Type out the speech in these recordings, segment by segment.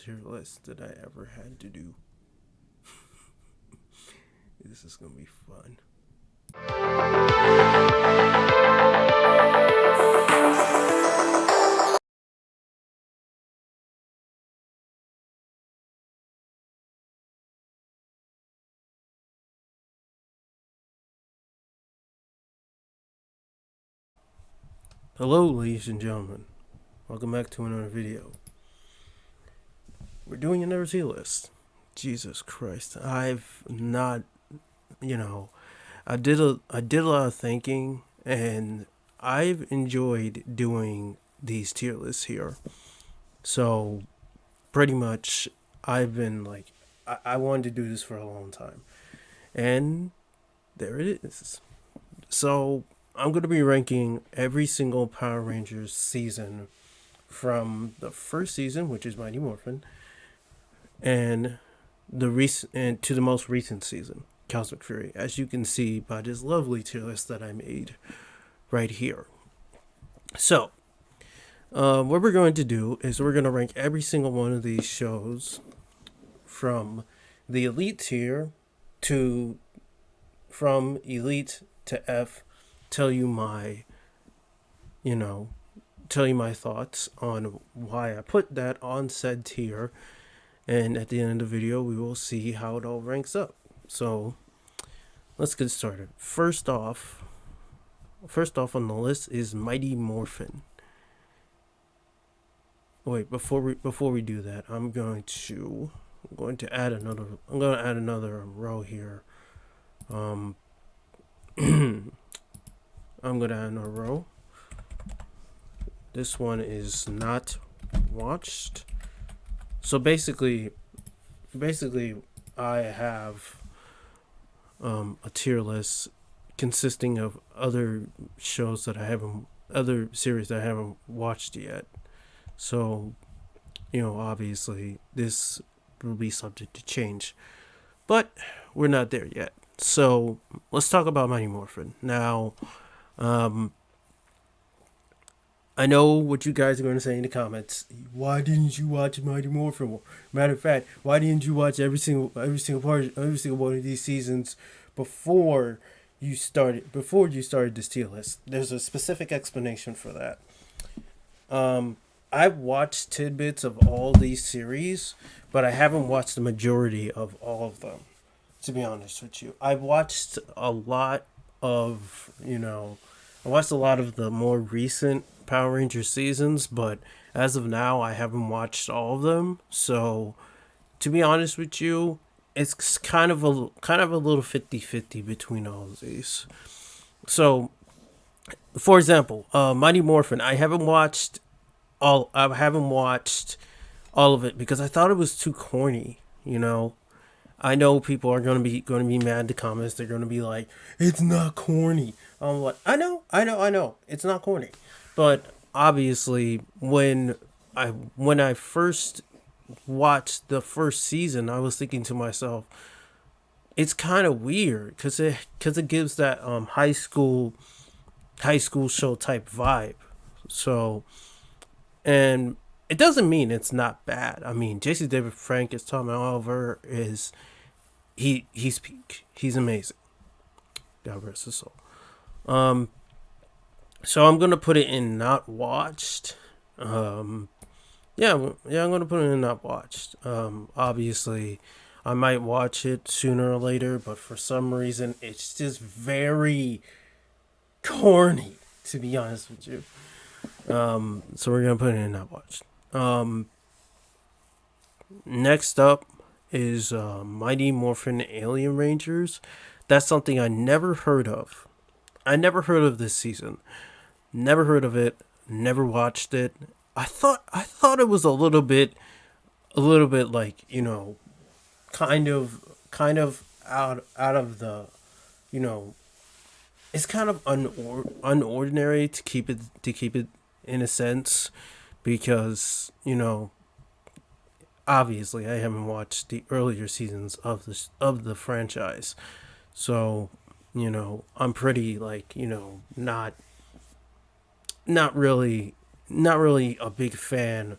tier list that I ever had to do. This is gonna be fun. Hello, ladies and gentlemen. Welcome back to another video. We're doing another tier list. Jesus Christ, I've not, you know, I did a lot of thinking, and I've enjoyed doing these tier lists here. So pretty much, I've been like, I wanted to do this for a long time, and there it is. So I'm gonna be ranking every single Power Rangers season from the first season, which is Mighty Morphin, and to the most recent season, Cosmic Fury, as you can see by this lovely tier list that I made right here. So, what we're going to do is we're going to rank every single one of these shows from the elite tier to from elite to F. Tell you my, you know, tell you my thoughts on why I put that on said tier, and at the end of the video, we will see how it all ranks up. So, let's get started. First off on the list is Mighty Morphin. Wait, before we do that, I'm going to add another row here. I'm going to add another row. This one is not watched. So basically, I have a tier list consisting of other other series that I haven't watched yet. So, obviously, this will be subject to change, but we're not there yet. So let's talk about Mighty Morphin now. Um, I know what you guys are going to say in the comments. Why didn't you watch Mighty Morphin? Matter of fact, why didn't you watch every single one of these seasons before you started this tier list? There's a specific explanation for that. I've watched tidbits of all these series, but I haven't watched the majority of all of them. To be honest with you, I've watched a lot of I watched a lot of the more recent Power Ranger seasons, but as of now, I haven't watched all of them. So, to be honest with you, it's kind of a little 50-50 between all of these. So, for example, Mighty Morphin, I haven't watched all of it because I thought it was too corny, you know. I know people are gonna be mad in the comments. They're gonna be like, "It's not corny." I'm like, I know, it's not corny, but obviously, when I first watched the first season, I was thinking to myself, it's kind of weird because it gives that high school show type vibe. So, and it doesn't mean it's not bad. I mean, J.C. David Frank is Tom Oliver is he's peak. He's amazing. God rest his soul. Um, so I'm gonna put it in not watched. Um, yeah, I'm gonna put it in not watched. Obviously, I might watch it sooner or later, but for some reason, it's just very corny. To be honest with you, so we're gonna put it in not watched. Um, Next up is Mighty Morphin Alien Rangers. That's something I never heard of. I never heard of this season. Never heard of it. Never watched it. I thought it was a little bit like kind of out of the you know it's kind of unordinary to keep it in a sense because obviously I haven't watched the earlier seasons of the franchise, so I'm pretty like not really a big fan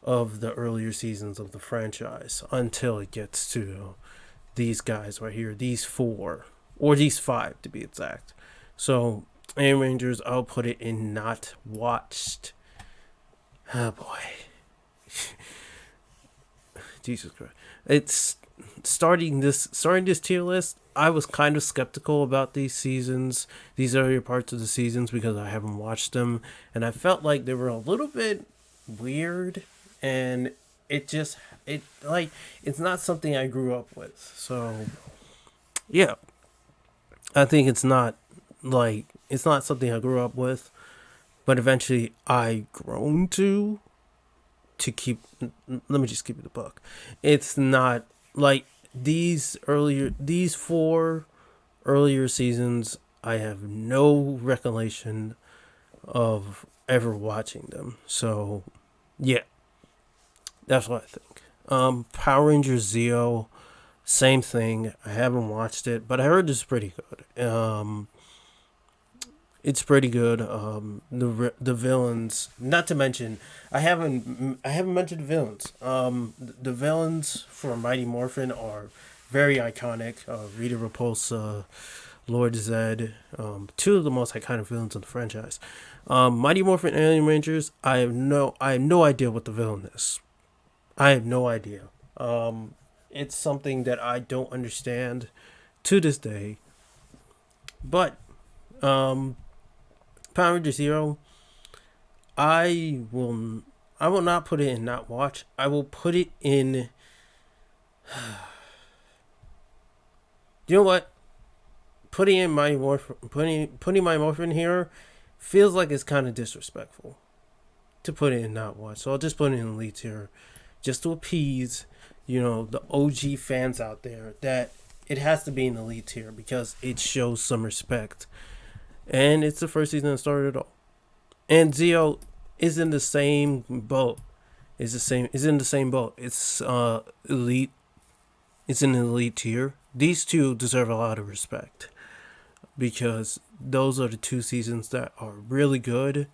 of the earlier seasons of the franchise until it gets to these guys right here, these four, or these five to be exact. So, Aim Rangers, I'll put it in not watched. Oh boy. Jesus Christ. It's starting this tier list. I was kind of skeptical about these seasons, these earlier parts of the seasons, because I haven't watched them, and I felt like they were a little bit weird, and it's not something I grew up with. So yeah, I think it's not something I grew up with, but eventually I grown to keep. Let me just keep it a buck. It's not like these four earlier seasons. I have no recollection of ever watching them. So yeah, that's what I think. Power Rangers Zeo, same thing. I haven't watched it, but I heard it's pretty good. It's pretty good. The villains, not to mention, I haven't mentioned the villains. The villains for Mighty Morphin are very iconic. Rita Repulsa, Lord Zed, two of the most iconic villains in the franchise. Mighty Morphin Alien Rangers, I have no idea what the villain is. I have no idea. It's something that I don't understand to this day. But um, Power Rangers Zero, I will I will not put it in not watch. I will put it in. You know what? Putting my morphin here feels like it's kind of disrespectful to put it in not watch. So I'll just put it in elite tier, just to appease, the OG fans out there that it has to be in elite tier because it shows some respect, and it's the first season that started it all. And Zio is in the same boat. Is in the same boat. It's elite. It's in the elite tier. These two deserve a lot of respect because those are the two seasons that are really good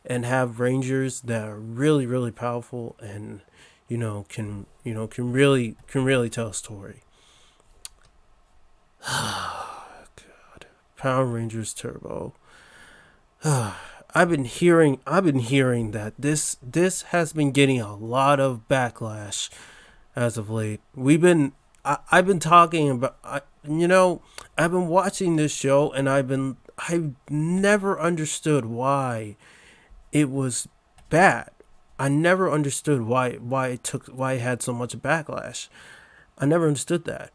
and have rangers that are really really powerful and can really tell a story. God, Power Rangers Turbo. I've been hearing that this has been getting a lot of backlash as of late. I've been talking about I've been watching this show and I've never understood why it was bad. I never understood why it had so much backlash. I never understood that.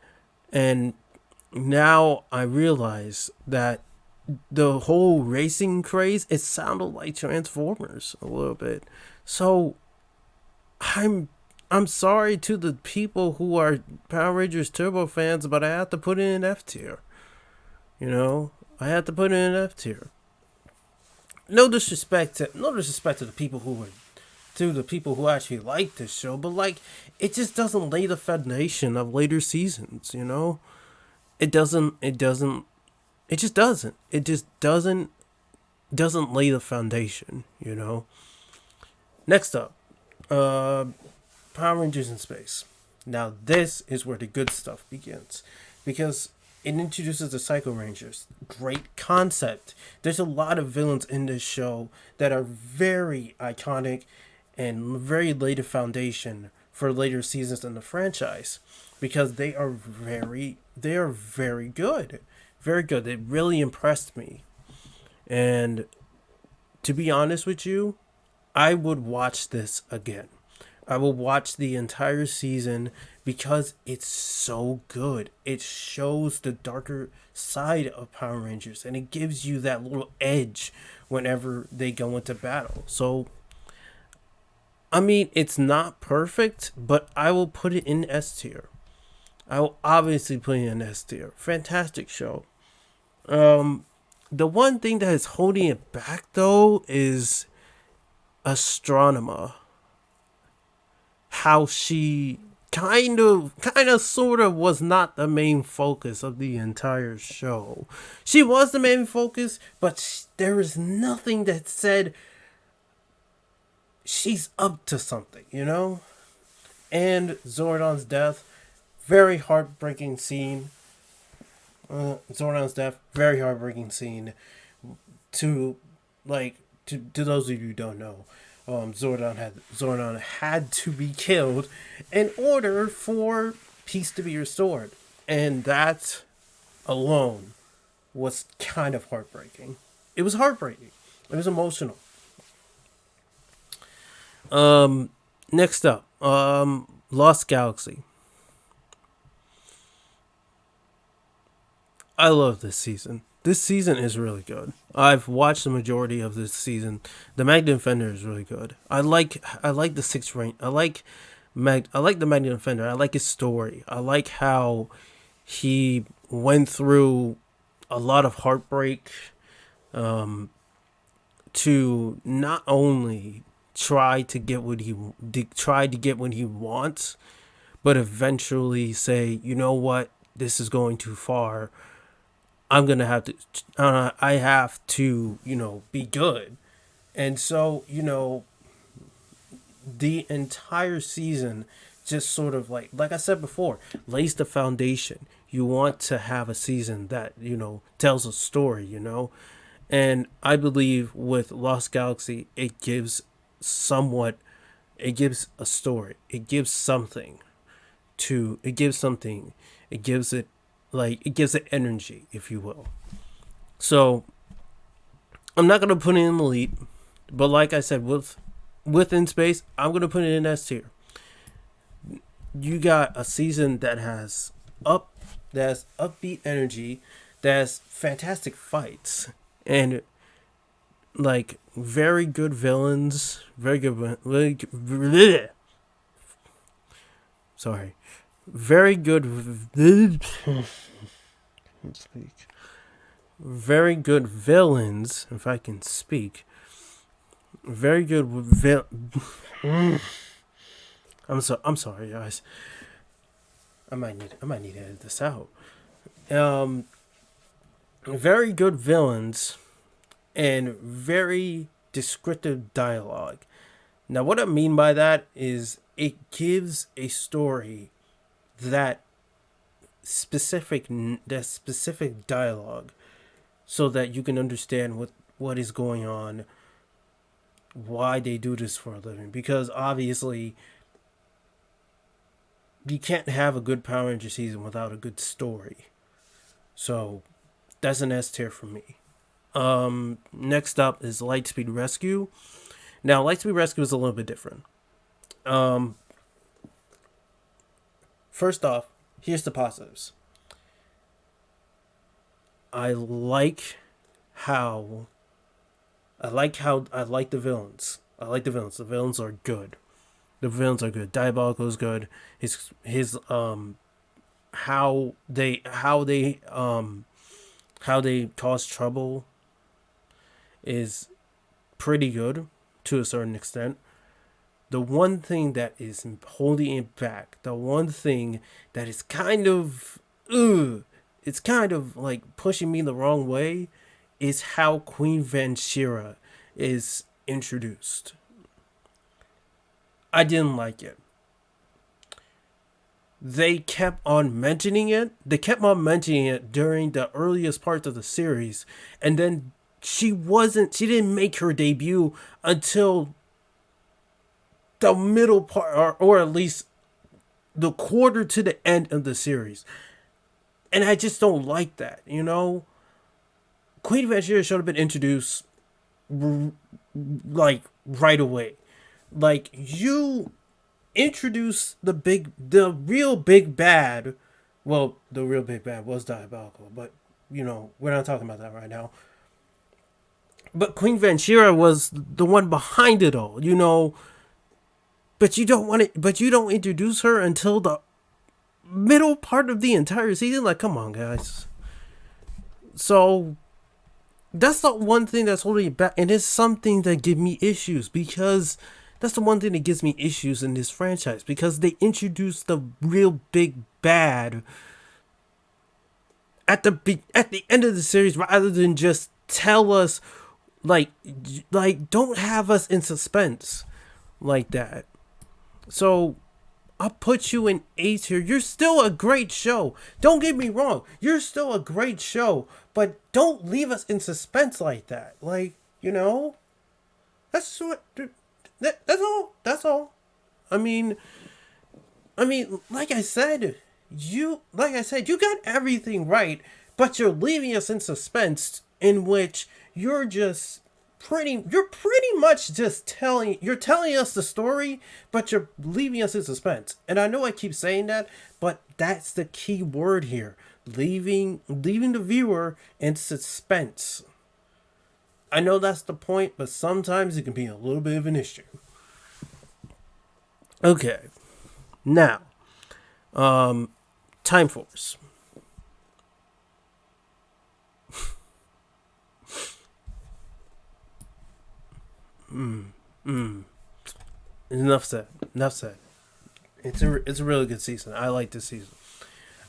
And now I realize that the whole racing craze, it sounded like Transformers a little bit. So I'm I'm sorry to the people who are Power Rangers Turbo fans, but I have to put it in F tier. I have to put it in F tier. No disrespect to the people who actually like this show, but it just doesn't lay the foundation of later seasons. It doesn't. It doesn't. It just doesn't. It just doesn't lay the foundation. Next up, uh, Power Rangers in Space. Now this is where the good stuff begins, because it introduces the Psycho Rangers. Great concept. There's a lot of villains in this show that are very iconic and very lay the foundation for later seasons in the franchise, because they are very good. Very good. They really impressed me. And to be honest with you, I would watch this again. I will watch the entire season because it's so good. It shows the darker side of Power Rangers and it gives you that little edge whenever they go into battle. So, I mean, it's not perfect, but I will put it in S tier. I will obviously put it in S tier. Fantastic show. The one thing that is holding it back though is Astronema. How she kind of sort of was not the main focus of the entire show. She was the main focus, but there is nothing that said she's up to something, you know? And Zordon's death, very heartbreaking scene. Zordon's death, very heartbreaking scene. To like to those of you who don't know, Zordon had to be killed in order for peace to be restored, and that alone was kind of heartbreaking. It was heartbreaking. It was emotional. Next up, Lost Galaxy. I love this season. This season is really good. I've watched the majority of this season. The Magnum Defender is really good. I like the sixth rank. I like the Magnum Defender. I like his story. I like how he went through a lot of heartbreak to not only try to get what he wants, but eventually say, you know what, this is going too far. I'm gonna have to. I have to, be good. And so, the entire season just sort of like I said before, lays the foundation. You want to have a season that tells a story, and I believe with Lost Galaxy, somewhat, it gives a story. It gives something it gives something. It gives it it gives it energy, if you will. So I'm not gonna put it in elite, but like I said, within space, I'm gonna put it in S tier. You got a season that's upbeat energy, that's fantastic fights, and very good villains, sorry, very good speak. Very good villains, if I can speak. Very good I'm sorry, guys. I might need to edit this out. Very good villains and very descriptive dialogue. Now, what I mean by that is it gives a story that specific dialogue, so that you can understand what is going on, why they do this for a living. Because obviously, you can't have a good Power Ranger season without a good story. So that's an S tier for me. Next up is Lightspeed Rescue. Now, Lightspeed Rescue is a little bit different. First off, here's the positives. I like the villains. I like the villains. The villains are good. Diabolical is good. His how they cause trouble is pretty good to a certain extent. The one thing that is holding it back, the one thing that is kind of it's kind of like pushing me the wrong way, is how Queen Vanshira is introduced. I didn't like it. They kept on mentioning it. They kept on mentioning it during the earliest parts of the series, and then she didn't make her debut until the middle part, or at least the quarter to the end of the series. And I just don't like that, Queen Vanshira should have been introduced right away. You introduce the real big bad. Well, the real big bad was Diabolical, but we're not talking about that right now. But Queen Vanshira was the one behind it all, But you don't introduce her until the middle part of the entire season. Come on, guys. So that's the one thing that's holding it back, and it's something that gives me issues, because that's the one thing that gives me issues in this franchise, because they introduced the real big bad at the end of the series, rather than just tell us, don't have us in suspense. like that. So I'll put you in A tier. You're still a great show. Don't get me wrong. You're still a great show, but don't leave us in suspense like that. Like, that's what. That's all. That's all. I mean, like I said, you got everything right, but you're leaving us in suspense, in which you're pretty much just telling us the story, but you're leaving us in suspense. And I know I keep saying that, but that's the key word here. Leaving the viewer in suspense. I know that's the point, but sometimes it can be a little bit of an issue. Okay. Now, Time Force. Enough said. Enough said. It's a really good season. I like this season.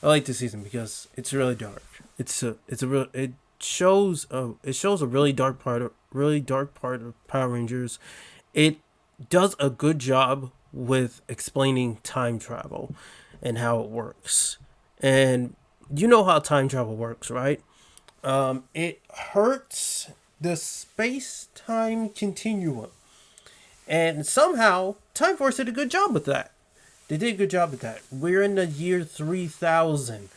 I like this season because it's really dark. It shows a really dark part of Power Rangers. It does a good job with explaining time travel and how it works. And you know how time travel works, right? It hurts the space-time continuum. And somehow, Time Force did a good job with that. They did a good job with that. We're in the year 3000.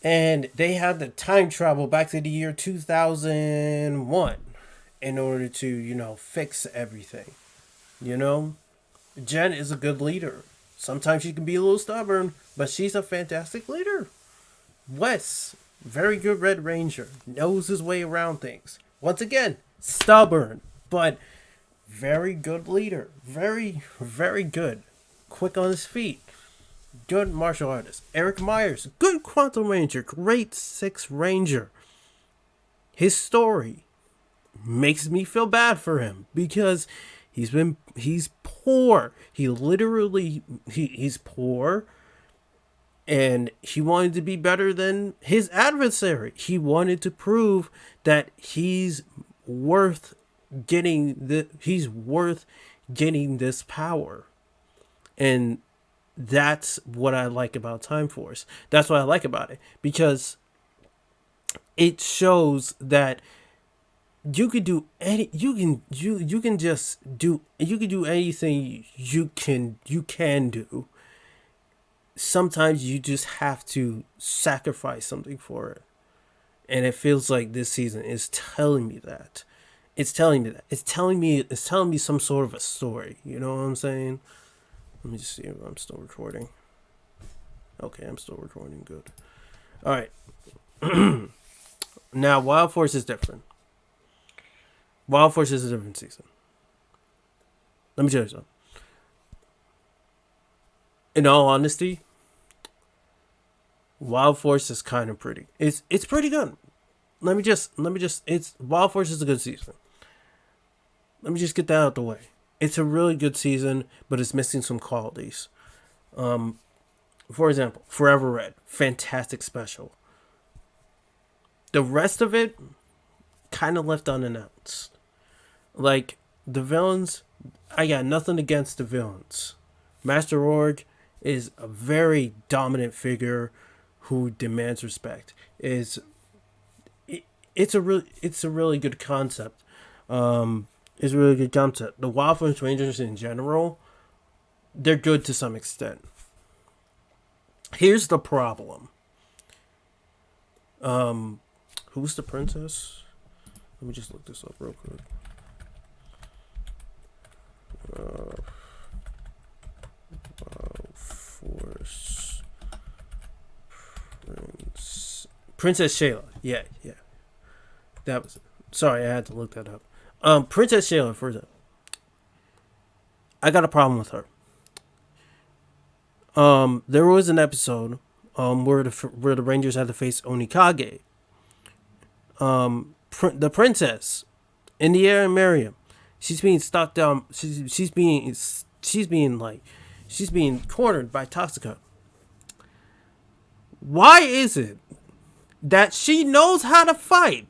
And they had to time travel back to the year 2001 in order to, fix everything. Jen is a good leader. Sometimes she can be a little stubborn, but she's a fantastic leader. Wes, very good Red Ranger, knows his way around things. Once again, stubborn, but very good leader. Very, very good. Quick on his feet. Good martial artist. Eric Myers, good Quantum Ranger, great Six Ranger. His story makes me feel bad for him because he's poor. He's poor, and he wanted to be better than his adversary. He wanted to prove that he's worth getting this power. And that's what I like about Time Force. That's what I like about it, because it shows that you could do any you can do anything you can do. Sometimes you just have to sacrifice something for it. And it feels like this season is telling me that. It's telling me some sort of a story. You know what I'm saying? Let me just see if I'm still recording. Okay, I'm still recording. Good. All right. Now, Wild Force is different. Wild Force is a different season. Let me tell you something. In all honesty, Wild Force is kind of pretty. It's pretty good. Let me just Wild Force is a good season. Let me just get that out of the way. It's a really good season, but it's missing some qualities. For example, Forever Red, fantastic special. The rest of it kind of left unannounced. Like, the villains, I got nothing against the villains. Master Org is a very dominant figure who demands respect. It's a really good concept. It's a really good concept. The Wild Force Rangers in general, they're good to some extent. Here's the problem. Who's the princess? Let me just look this up real quick. Wild Force Princess Shayla. Yeah. That was it. Sorry, I had to look that up. Princess Shayla, for example. I got a problem with her. There was an episode where the Rangers had to face Onikage. The princess, Indiana Miriam, she's being stalked down. She's being cornered by Toxica. Why is it that she knows how to fight,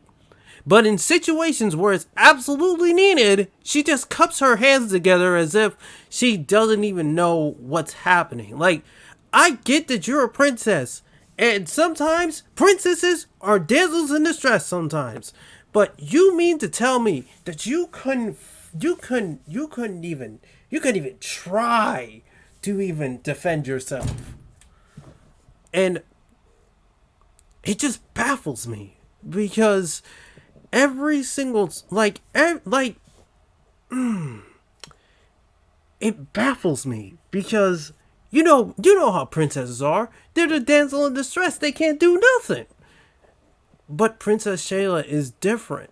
But in situations where it's absolutely needed, she just cups her hands together as if she doesn't even know what's happening. Like, I get that you're a princess, and sometimes princesses are damsels in distress sometimes. But you mean to tell me that you couldn't even try to even defend yourself? And it just baffles me because every single it baffles me because you know how princesses are. They're the damsel in distress. They can't do nothing. But Princess Shayla is different.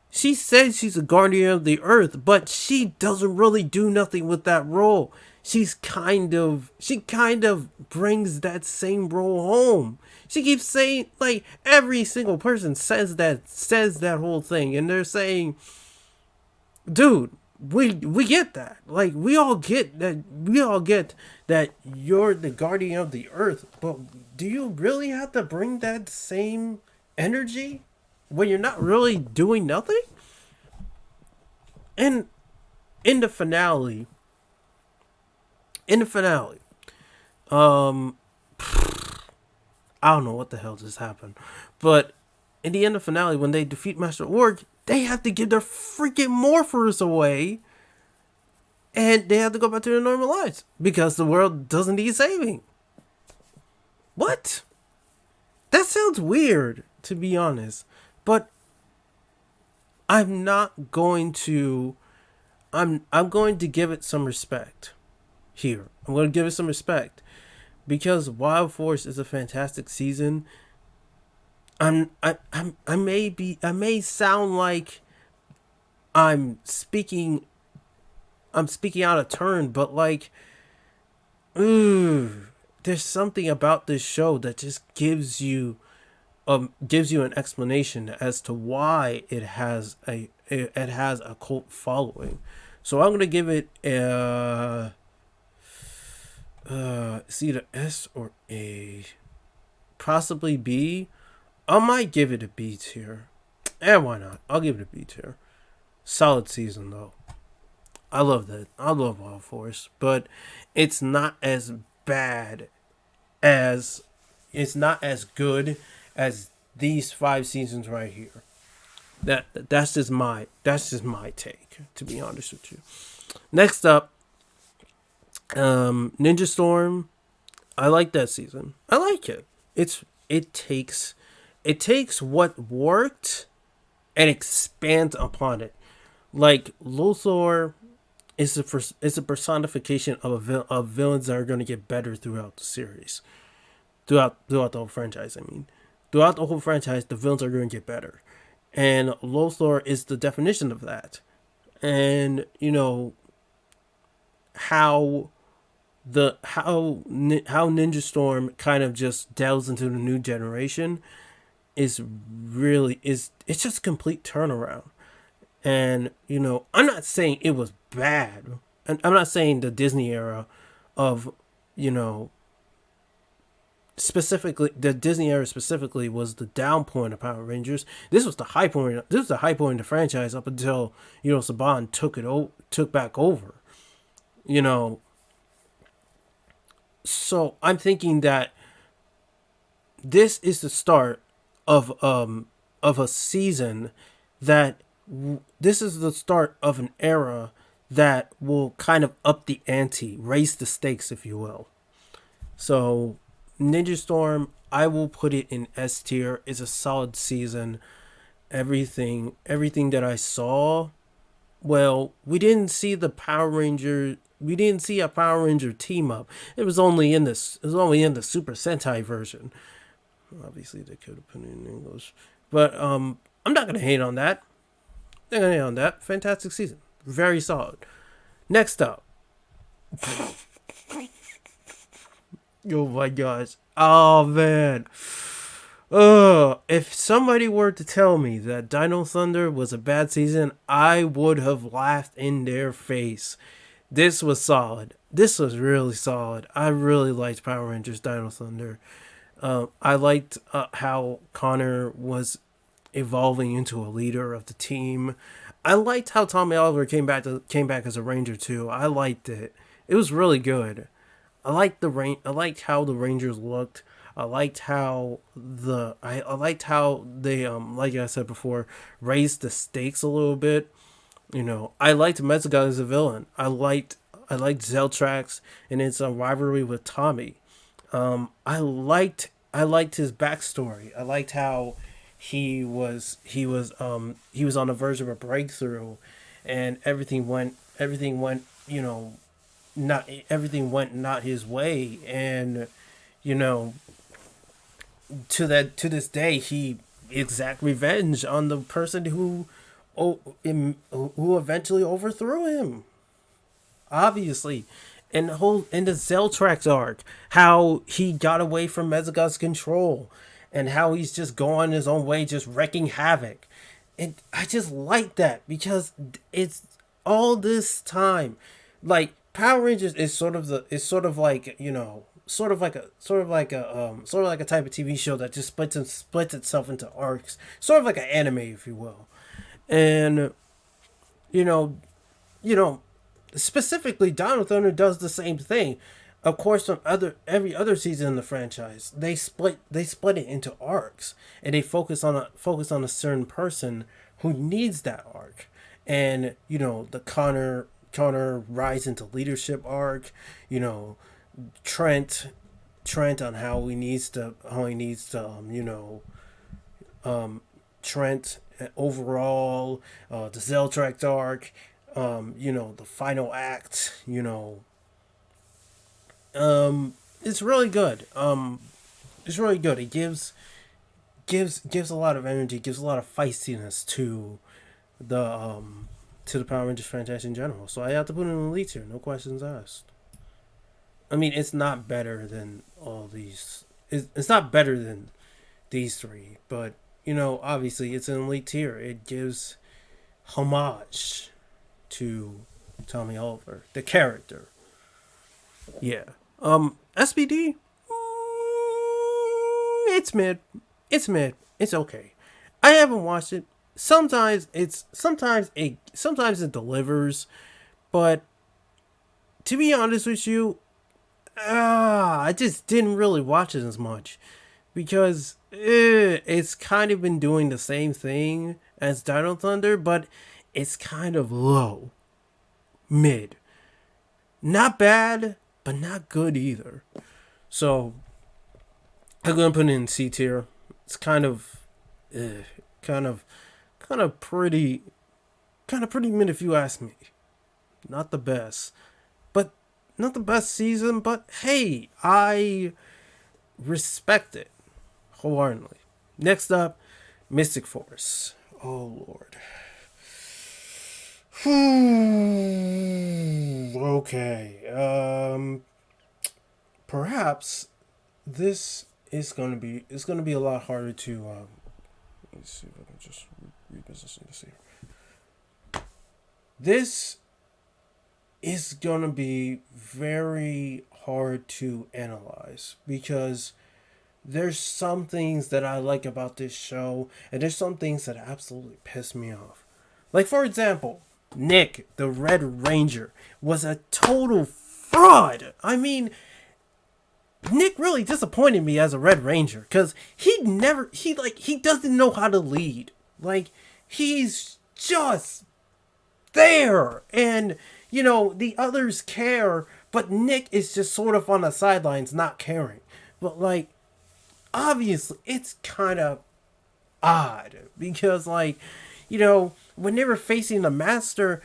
She says she's a guardian of the earth, but she doesn't really do nothing with that role. She kind of brings that same role home. She keeps saying, like, every single person says that whole thing, and they're saying, dude, we get that. Like, we all get that you're the guardian of the earth, but do you really have to bring that same energy when you're not really doing nothing? And in the finale, in the finale, um, I don't know what the hell just happened, but in the end of the finale, when they defeat Master Org, they have to give their freaking morphers away, and they have to go back to their normal lives because the world doesn't need saving. What? That sounds weird, to be honest, but I'm not going to. I'm going to give it some respect here. I'm going to give it some respect because Wild Force is a fantastic season. I may sound like I'm speaking I'm speaking out of turn, but like, there's something about this show that just gives you an explanation as to why it has a cult following. So I'm gonna give it it's either S or A, possibly B. I might give it a B tier. And why not? I'll give it a B tier. Solid season though. I love that. I love Wild Force, but it's not as bad as it's not as good as these 5 seasons right here. That's just my take, to be honest with you. Next up, Ninja Storm. I like that season. I like it. It takes what worked and expands upon it. Like Lothar is a personification of villains that are going to get better throughout the series, throughout the whole franchise. I mean, throughout the whole franchise, the villains are going to get better, and Lothar is the definition of that. And how how Ninja Storm kind of just delves into the new generation is it's just a complete turnaround. And I'm not saying it was bad, and I'm not saying the Disney era of you know specifically the Disney era specifically was the down point of Power Rangers. This was the high point. This was the high point of the franchise up until Saban took back over. You know, so I'm thinking that this is the start of a season that this is the start of an era that will kind of up the ante, raise the stakes, if you will. So Ninja Storm, I will put it in S tier. It's a solid season. Everything that I saw. Well, we didn't see a Power Ranger team up. It was only in this. It was only in the Super Sentai version. Obviously, they could have put it in English, but I'm not gonna hate on that. I'm not gonna hate on that. Fantastic season, very solid. Next up, oh my gosh, oh man, if somebody were to tell me that Dino Thunder was a bad season, I would have laughed in their face. This was solid. This was really solid. I really liked Power Rangers Dino Thunder. I liked how Connor was evolving into a leader of the team. I liked how Tommy Oliver came back as a Ranger too. I liked it. It was really good. I liked how the Rangers looked. I liked how they like I said before raised the stakes a little bit. I liked Mezga as a villain. I liked Zeltrax and its rivalry with Tommy. I liked his backstory. I liked how he was on the verge of a breakthrough, and everything went not everything went not his way, and you know to this day he exact revenge on the person who eventually overthrew him, obviously. And in the Zeltrax arc, how he got away from Mezagot's control, and how he's just going his own way, just wrecking havoc. And I just like that because it's all this time, like Power Rangers is sort of like sort of like a type of TV show that just splits itself into arcs, sort of like an anime, if you will. And you know, you know, specifically Dino Thunder does the same thing. Of course, on every other season in the franchise, they split it into arcs, and they focus on a certain person who needs that arc. And the Connor rise into leadership arc. You know, Trent Trent on how he needs to Trent overall, the Zeltract arc, the final act, it's really good. It's really good. It gives a lot of energy, gives a lot of feistiness to the Power Rangers franchise in general. So I have to put it in the elite here, no questions asked. I mean, it's not better than all these. It's not better than these three, but obviously it's an elite tier. It gives homage to Tommy Oliver, the character. Yeah. SPD. It's mid. It's mid. It's okay. I haven't watched it. Sometimes it delivers, but to be honest with you, I just didn't really watch it as much because it's kind of been doing the same thing as Dino Thunder, but it's kind of low, mid, not bad, but not good either. So I'm gonna put it in C tier. It's kind of, kind of, kind of pretty, kind of pretty mid if you ask me. Not the best, but not the best season. But hey, I respect it wholeheartedly. Next up, Mystic Force. Oh Lord. Okay. Perhaps this is gonna be a lot harder to. Let's see if I can just reposition this here. This is gonna be very hard to analyze because there's some things that I like about this show, and there's some things that absolutely piss me off. Like, for example, Nick, the Red Ranger, was a total fraud. I mean, Nick really disappointed me as a Red Ranger because he doesn't know how to lead. Like, he's just there. And, the others care, but Nick is just sort of on the sidelines not caring. But, like, obviously, it's kind of odd because, like, when they were facing the Master,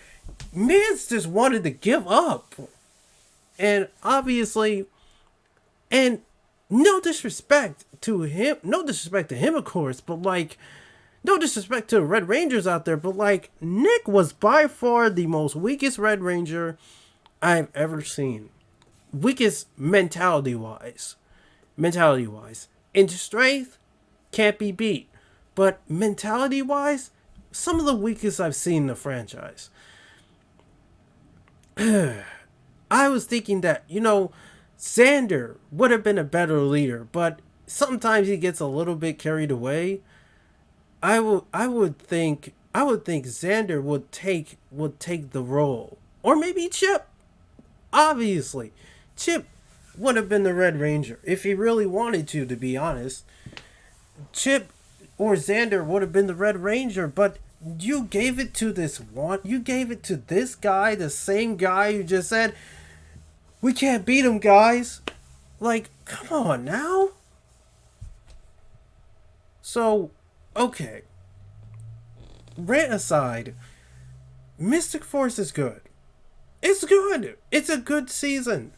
Miz just wanted to give up. And obviously, and no disrespect to him, of course, but like, no disrespect to the Red Rangers out there, but like, Nick was by far the most weakest Red Ranger I've ever seen. Weakest mentality wise. In strength, can't be beat. But mentality wise, some of the weakest I've seen in the franchise. I was thinking that, Xander would have been a better leader, but sometimes he gets a little bit carried away. I would think Xander would take the role, or maybe Chip. Obviously, Chip would have been the Red Ranger if he really wanted to be honest. Chip or Xander would have been the Red Ranger, but you gave it to this one. You gave it to this guy, the same guy who just said, "We can't beat him, guys." Like, come on now. So, okay. Rant aside, Mystic Force is good. It's good. It's a good season.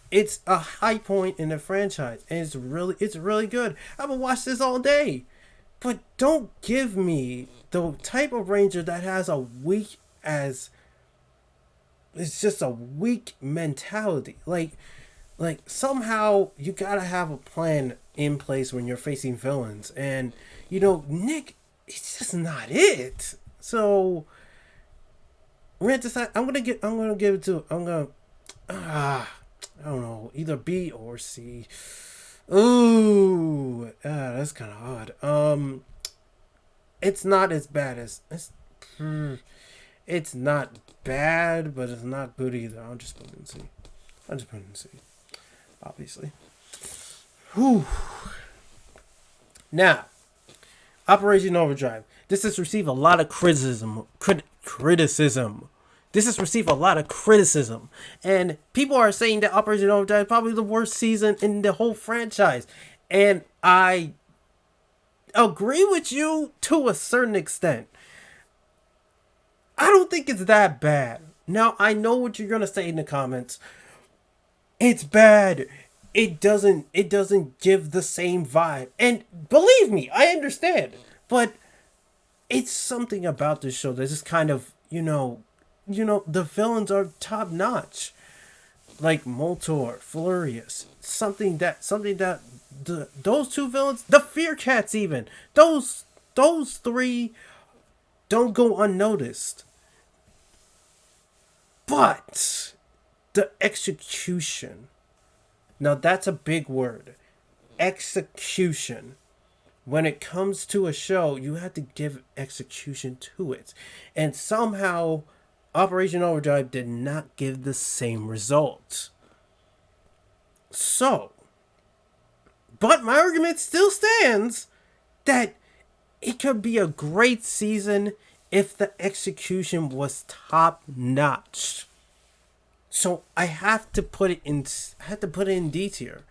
It's a high point in the franchise, and it's really good. I would watch this all day. But don't give me the type of ranger that has a weak as it's just a weak mentality. Like somehow you gotta have a plan in place when you're facing villains, and Nick, it's just not it. So rant aside, I'm gonna give it to I don't know, either B or C. Ooh, that's kind of odd. It's not as bad as it's not bad, but it's not good either. I'll just put it in C. I'll just put it in C. Obviously. Whew. Now, Operation Overdrive. This has received a lot of criticism. Criticism. This has received a lot of criticism. And people are saying that Operation Overdrive is probably the worst season in the whole franchise. And I agree with you to a certain extent. I don't think it's that bad. Now, I know what you're going to say in the comments. It's bad. It doesn't give the same vibe. And believe me, I understand. But it's something about this show that's just kind of, the villains are top notch, like Moltor, Flurious. Something that those two villains, the Fear Cats, even those three don't go unnoticed. But the execution, now that's a big word, execution. When it comes to a show, you have to give execution to it, and somehow Operation Overdrive did not give the same result. So, but my argument still stands that it could be a great season if the execution was top notch. So I have to put it in D tier.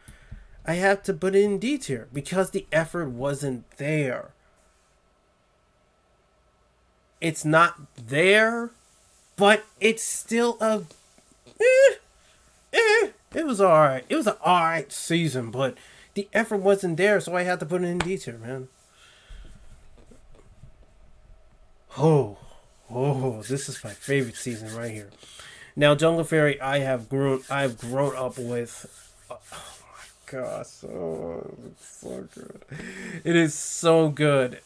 I have to put it in D tier because the effort wasn't there. It's not there, but it's still it was alright. It was an alright season, but the effort wasn't there, so I had to put it in D tier, man. Oh, this is my favorite season right here. Now, Jungle Fairy, I've grown up with. Oh my gosh, it's so good. It is so good.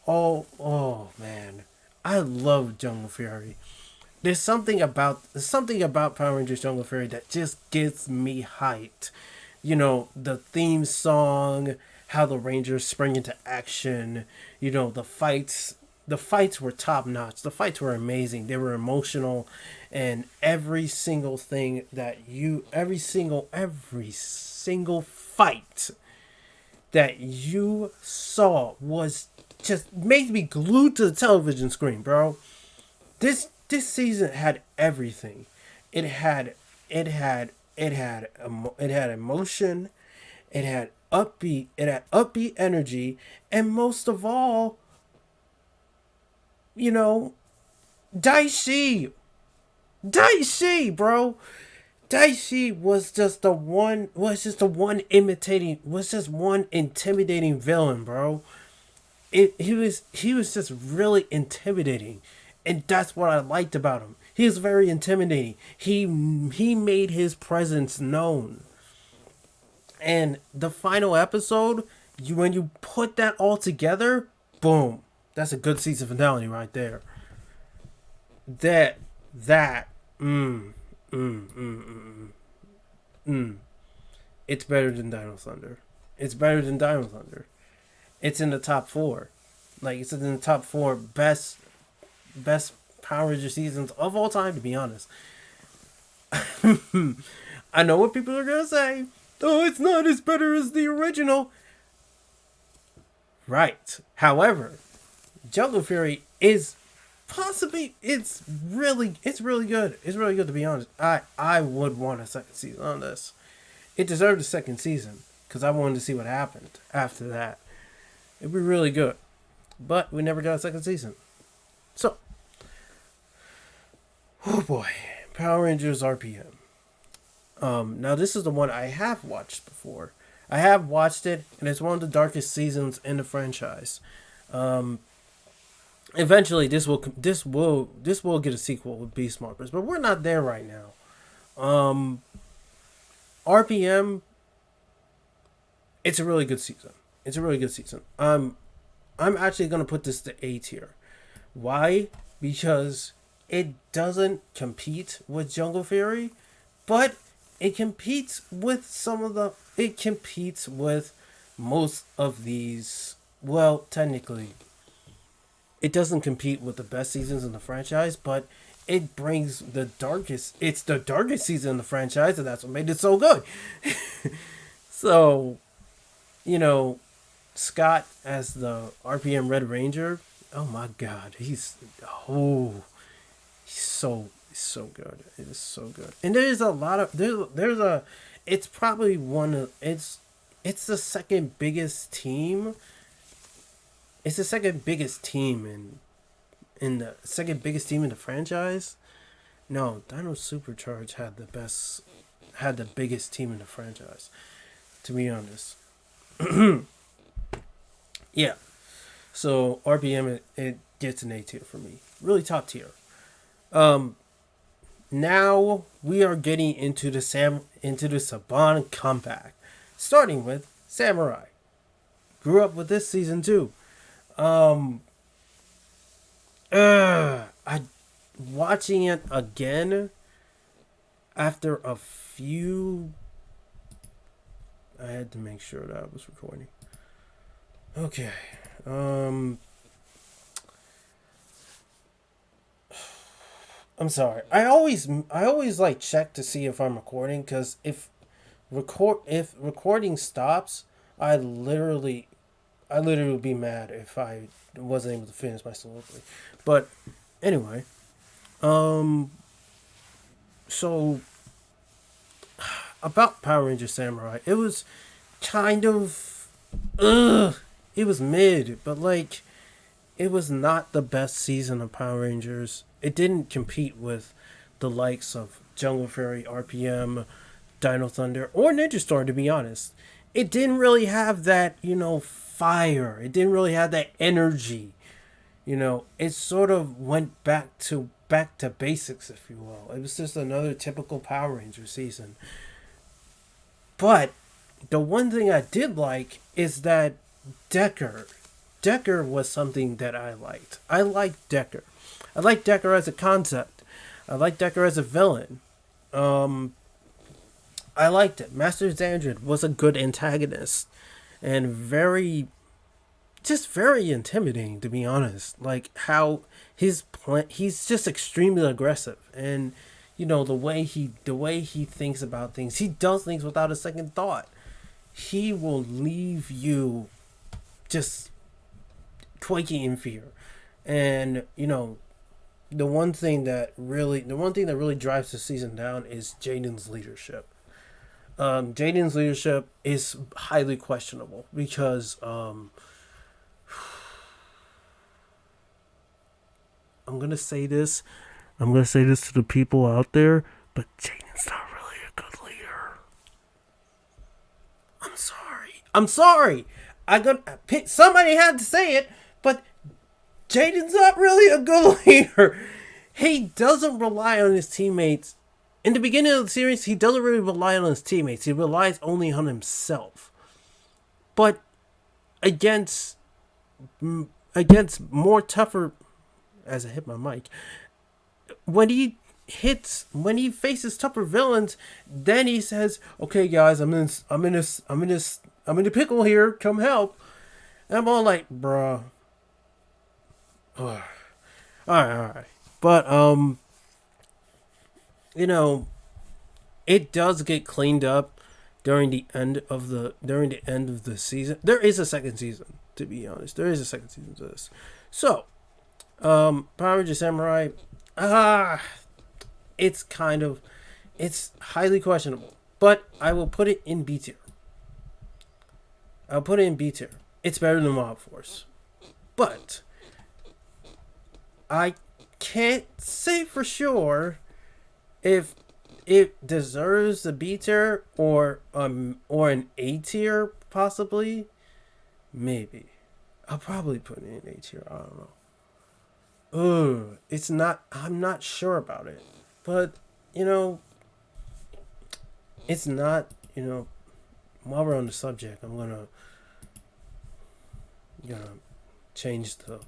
Oh man, I love Jungle Fairy. There's something about Power Rangers Jungle Fairy that just gets me hyped. The theme song, how the Rangers spring into action. The fights. The fights were top notch. The fights were amazing. They were emotional, and every single fight that you saw was just made me glued to the television screen, bro. This season had everything. It had emotion. It had upbeat energy, and most of all, Daishi, bro. Daishi was just one intimidating villain, bro. He was just really intimidating, and that's what I liked about him. He was very intimidating. He made his presence known. And the final episode, when you put that all together, boom. That's a good season finale right there. It's better than Dino Thunder. It's better than Dino Thunder. It's in the top 4. Like it's in the top 4 best Power Ranger seasons of all time. To be honest, I know what people are gonna say. Oh, it's not as better as the original. Right. However, Jungle Fury is possibly it's really good. It's really good, to be honest. I would want a second season on this. It deserved a second season because I wanted to see what happened after that. It'd be really good, but we never got a second season. So, oh boy, Power Rangers RPM. Now this is the one I have watched before. I have watched it, and it's one of the darkest seasons in the franchise. Eventually, this will get a sequel with Beast Morphers, but we're not there right now. RPM, it's a really good season. It's a really good season. I'm actually gonna put this to A tier. Why? Because it doesn't compete with Jungle Fury, but it competes with it competes with most of these. Well, technically, it doesn't compete with the best seasons in the franchise, but it brings the darkest. It's the darkest season in the franchise, and that's what made it so good. So, you know, Scott as the RPM Red Ranger. Oh my God, he's so good. It is so good, and there's a lot of there's a. It's probably one of it's the second biggest team. It's the second biggest team in the second biggest team in the franchise. No, Dino Supercharge had the biggest team in the franchise. To be honest, yeah. So RPM it gets an A tier for me, really top tier. Now we are getting into the Saban comeback, starting with Samurai. Grew up with this season too. I watching it again after a few. I had to make sure that I was recording. Okay. I'm sorry. I always like check to see if I'm recording, because if recording stops, I literally would be mad if I wasn't able to finish my soliloquy. But anyway, so about Power Ranger Samurai, it was kind of it was mid, but like it was not the best season of Power Rangers. It didn't compete with the likes of Jungle Fury, RPM, Dino Thunder, or Ninja Storm, to be honest. It didn't really have that, fire. It didn't really have that energy. It sort of went back to basics, if you will. It was just another typical Power Ranger season. But the one thing I did like is that Decker was something that I liked. I liked Decker. I liked Decker as a concept. I liked Decker as a villain. I liked it. Master Xandred was a good antagonist, and very intimidating, to be honest. Like how he's just extremely aggressive, and the way he thinks about things. He does things without a second thought. He will leave you just quaking in fear, and the one thing that really drives the season down is Jaden's leadership. Jaden's leadership is highly questionable because I'm gonna say this to the people out there, but Jaden's not really a good leader. I'm sorry. Somebody had to say it, but Jaden's not really a good leader. He doesn't rely on his teammates. In the beginning of the series, he doesn't really rely on his teammates. He relies only on himself. But against more tougher, as I hit my mic, when he faces tougher villains, then he says, "Okay, guys, I'm in a pickle here. Come help." And I'm all like, "Bruh, All right, all right. But you know, it does get cleaned up during the end of the season. There is a second season, to be honest. There is a second season to this. So, Power Ranger Samurai, ah, it's kind of, it's highly questionable. But I will put it in B tier. I'll put it in B tier. It's better than Mob Force, but I can't say for sure if it deserves a B tier or an A tier possibly. Maybe I'll probably put it in A tier. I don't know. It's not. I'm not sure about it, but you know, it's not. You know, while we're on the subject, I'm gonna change the.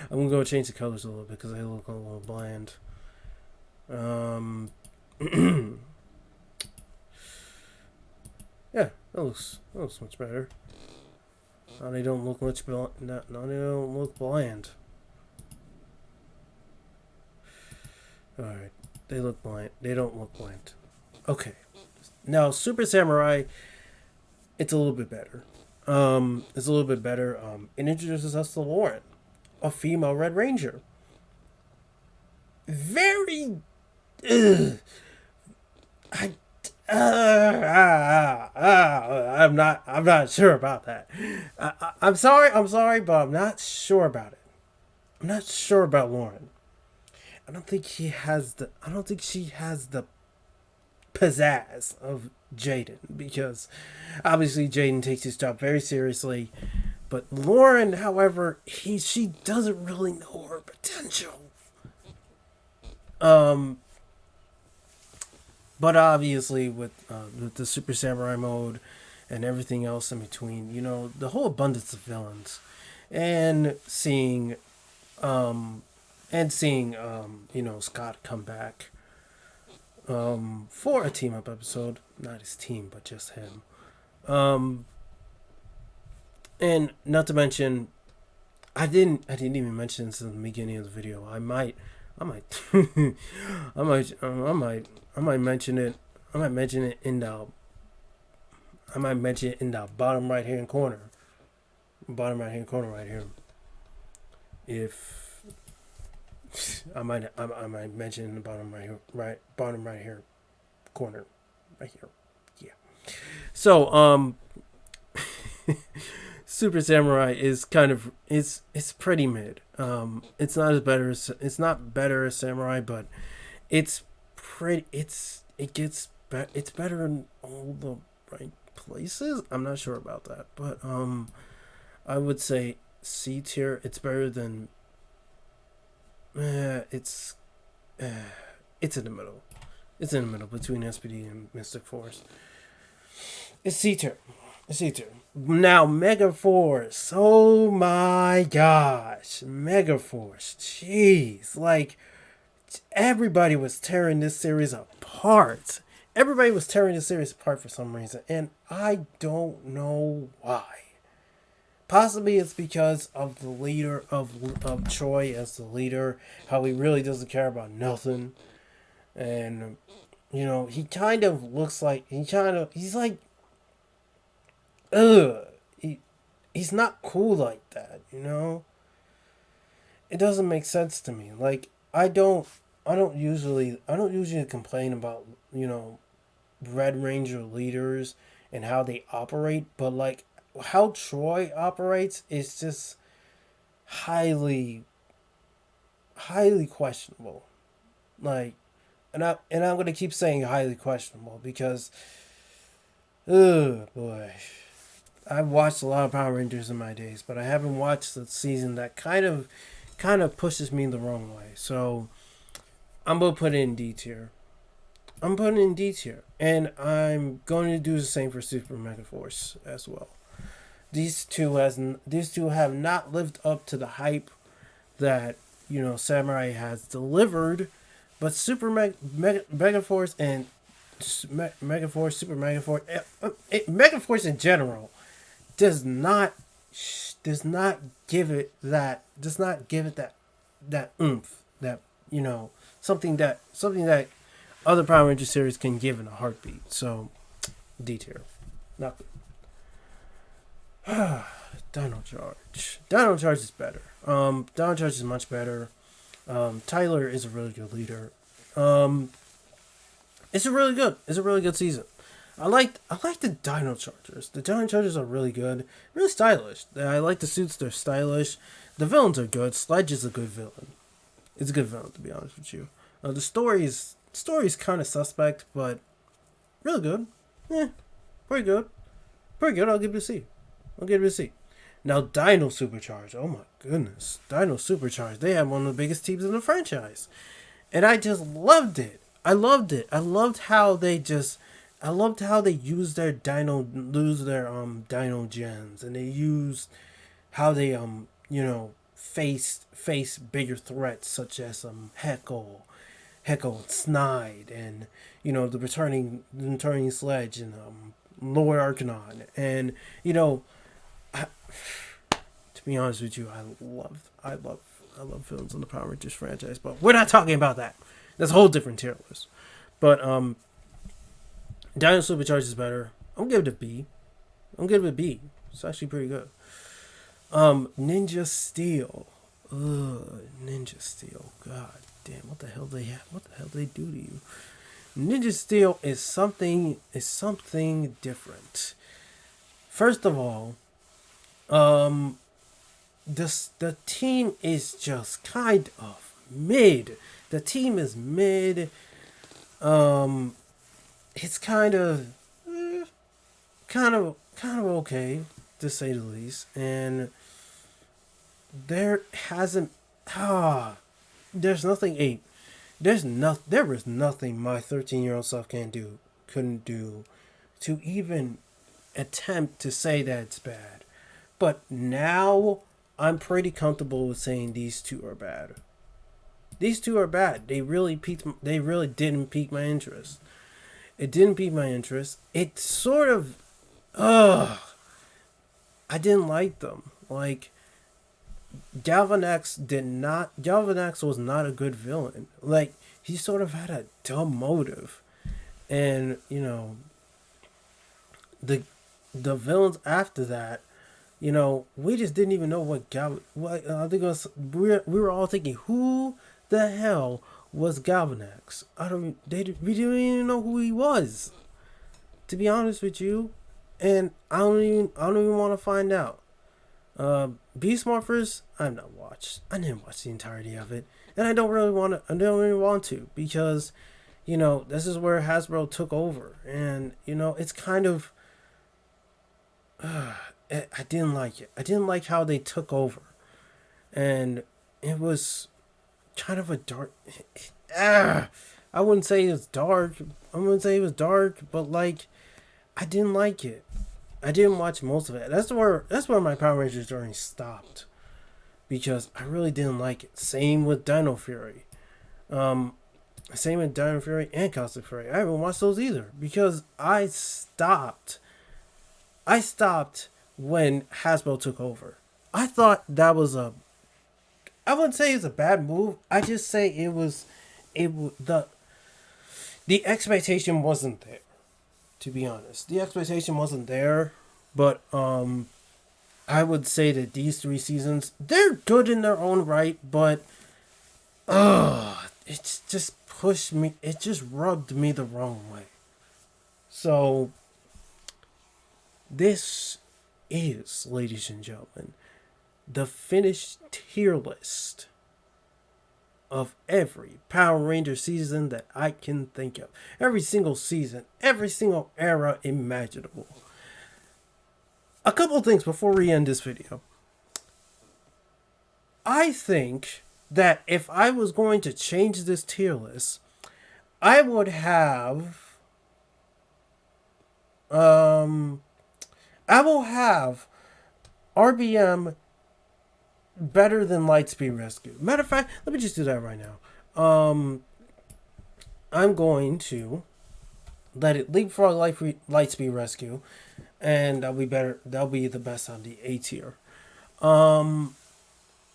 I'm gonna go change the colors a little bit because they look a little bland. Um, yeah, that looks much better. Now they don't look much now they don't look bland. All right, they look bland. They don't look bland. Okay, now Super Samurai, it's a little bit better. It's a little bit better. It introduces us to Lauren, a female Red Ranger. Very, I, I'm not sure about that. I'm sorry, but I'm not sure about it. I'm not sure about Lauren. I don't think she has the pizzazz of Jaden because obviously Jaden takes his job very seriously, but Lauren, however, she doesn't really know her potential. Um, but obviously with the Super Samurai mode and everything else in between, you know, the whole abundance of villains, and seeing um you know, Scott come back for a team up episode, not his team but just him. Um, and not to mention, I didn't even mention this in the beginning of the video. I might, I might mention it. I might mention it in the, I might mention it in the bottom right hand corner. Bottom right hand corner right here. If I might mention in the bottom right here, bottom right here corner, right here. Yeah. So Super Samurai is kind of it's pretty mid. It's not better as Samurai, but it's pretty. It's better in all the right places. I'm not sure about that, but I would say C tier. It's better than. It's uh, it's in the middle. It's in the middle between SPD and Mystic Force. It's C tier. It's C tier. Now Mega Force. Oh my gosh, Mega Force. Jeez, like everybody was tearing this series apart. Everybody was tearing this series apart for some reason, and I don't know why. Possibly it's because of the leader of Troy as the leader, how he really doesn't care about nothing, and you know he kind of looks like he's like, ugh, he's not cool like that, you know. It doesn't make sense to me. Like I don't usually complain about, you know, Red Ranger leaders and how they operate, but like how Troy operates is just highly highly questionable. Like, and I'm gonna keep saying highly questionable because, oh boy, I've watched a lot of Power Rangers in my days, but I haven't watched the season that kind of pushes me the wrong way. So I'm gonna put it in D tier. I'm putting it in D tier, and I'm going to do the same for Super Mega Force as well. These two have not lived up to the hype that, you know, Samurai has delivered, but Mega Force and Mega Force, Super Mega Force, Mega Force in general does not does not give it that oomph, that, something that other Power Ranger series can give in a heartbeat. So D tier, not good. Dino Charge. Dino Charge is better. Dino Charge is much better. Tyler is a really good leader. It's a really good season. I like the Dino Chargers. The Dino Chargers are really good, really stylish. I like the suits; they're stylish. The villains are good. Sledge is a good villain. It's a good villain, to be honest with you. The story is kind of suspect, but really good. Yeah, pretty good. Pretty good. I'll give it a C. Now, Dino Supercharge. Oh my goodness, Dino Supercharge. They have one of the biggest teams in the franchise, and I just loved it. I loved it. I loved how they use their dino gems, and they used how they face bigger threats such as Heckle and Snide, and the returning Sledge, and Lord Arcanon, and to be honest with you, I love villains in the Power Rangers franchise, but we're not talking about that. That's a whole different tier list. But Dino Supercharge is better. I'm gonna give it a B. It's actually pretty good. Ninja Steel. Ninja Steel. God damn, what the hell they have? What the hell they do to you? Ninja Steel is something different. First of all, the team is just kind of mid. The team is mid. It's kind of okay, to say the least. And there was nothing my 13-year-old self couldn't do to even attempt to say that it's bad. But now I'm pretty comfortable with saying these two are bad. These two are bad. They really didn't pique my interest. It didn't pique my interest. It sort of, I didn't like them. Like, Galvanax was not a good villain. Like, he sort of had a dumb motive. And, the villains after that, we just didn't even know I think we were all thinking, who the hell was Galvanax? We didn't even know who he was, to be honest with you, and I don't even want to find out. Beast Morphers, I didn't watch the entirety of it, and I don't really want to, because this is where Hasbro took over, and it's kind of I didn't like it. I didn't like how they took over, and it was kind of a dark. I wouldn't say it's dark. But like, I didn't like it. I didn't watch most of it. That's where my Power Rangers journey stopped, because I really didn't like it. Same with Dino Fury. Same with Dino Fury and Cosmic Fury. I haven't watched those either, because I stopped when Hasbro took over. I thought that was I wouldn't say it's a bad move. I just say the expectation wasn't there, to be honest. The expectation wasn't there, but I would say that these 3 seasons, they're good in their own right, but it's just pushed me, it just rubbed me the wrong way. So this is, ladies and gentlemen, the finished tier list of every Power Ranger season that I can think of. Every single season, every single era imaginable. A couple things before we end this video. I think that if I was going to change this tier list, I would have RBM better than Lightspeed Rescue. Matter of fact, let me just do that right now. I'm going to let it leapfrog Lightspeed Rescue, and that'll be better. That'll be the best on the A tier. Um,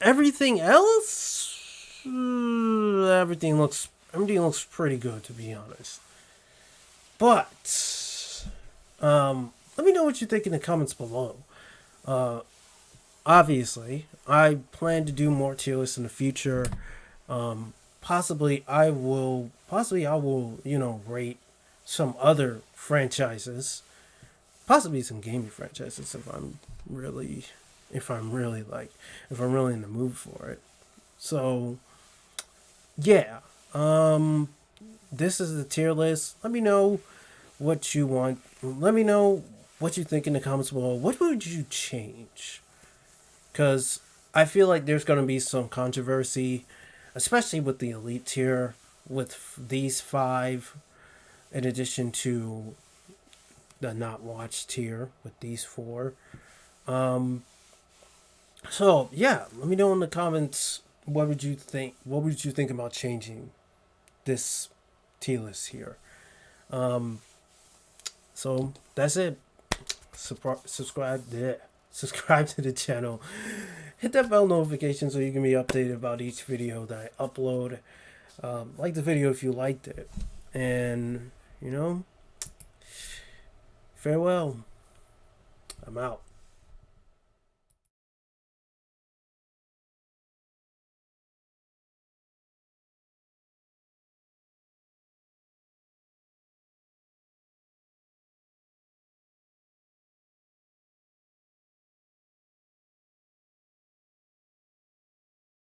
everything else, everything looks pretty good, to be honest. But let me know what you think in the comments below. Uh, Obviously, I plan to do more tier lists in the future. Possibly I will, rate some other franchises, possibly some gaming franchises really, if I'm really like, if I'm really in the mood for it. So, yeah, um, this is the tier list. Let me know what you want. Let me know what you think in the comments below. What would you change? Because I feel like there's going to be some controversy, especially with the elite tier, with these five, in addition to the not watched tier with these four. Um, so yeah, let me know in the comments what would you think. What would you think about changing this tier list here? Um, so that's it. Subscribe there. Subscribe to the channel. Hit that bell notification so you can be updated about each video that I upload. Like the video if you liked it. And, farewell. I'm out.